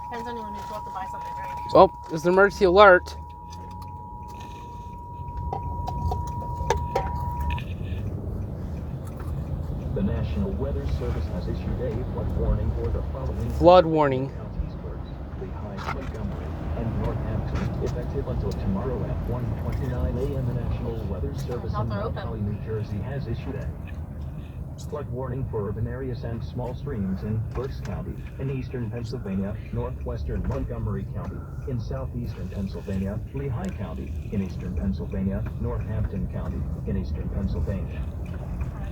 Depends on when you go out to buy something, right? Oh, there's an emergency alert. The National Weather Service has issued a flood warning for the following Flood warning. counties: Lehigh, Montgomery, and Northampton, effective until tomorrow at 1:29 a.m. The National Weather Service in Mount Holly, New Jersey, has issued a flood warning for urban areas and small streams in Berks County, in eastern Pennsylvania, northwestern Montgomery County, in southeastern Pennsylvania, Lehigh County, in eastern Pennsylvania, Northampton County, in eastern Pennsylvania,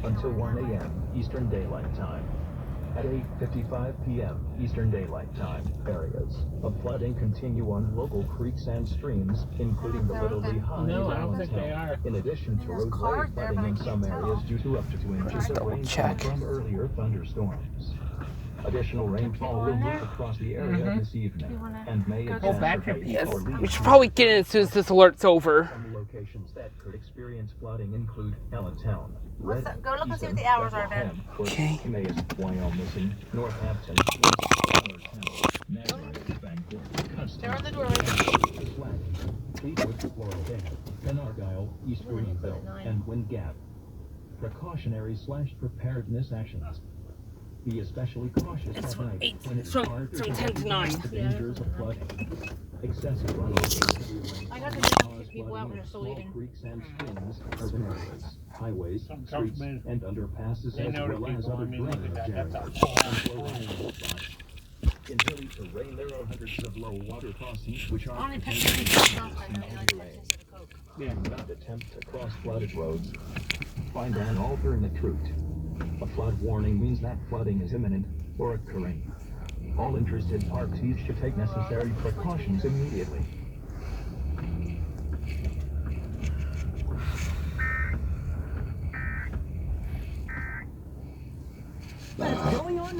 until 1 a.m. Eastern Daylight Time. At 8:55 p.m. Eastern Daylight Time, areas of flooding continue on local creeks and streams, including the Little Lehigh and Allentown, in addition to roadway flooding in some areas due to up to 2 inches of rainfall from earlier thunderstorms. Additional rainfall will move across the area this evening and may Yes, we should probably get in as soon as this alert's over. Some locations that could experience flooding include Allentown, Go look and see what the hours are, Ben. Okay. Emmaus, Wyoming, Northampton, Nazareth, Bangor, They're on the door. Fleetwood, Floral, and Argyle, East Greenville, and Wind Gap. Precautionary/preparedness actions. Be especially cautious at night when it's hard to 10 to 9. dangers of flooding. Excessive runoff. I got to get people out when they're still eating. Creeks and streams, urban areas, highways, streets, and underpasses, as well as other drainage areas. In hilly terrain, there are hundreds of low water crossings which are Only not attempt to cross flooded roads. Find an alternate route. A flood warning means that flooding is imminent or occurring. All interested parties should take necessary precautions immediately. What's going on now?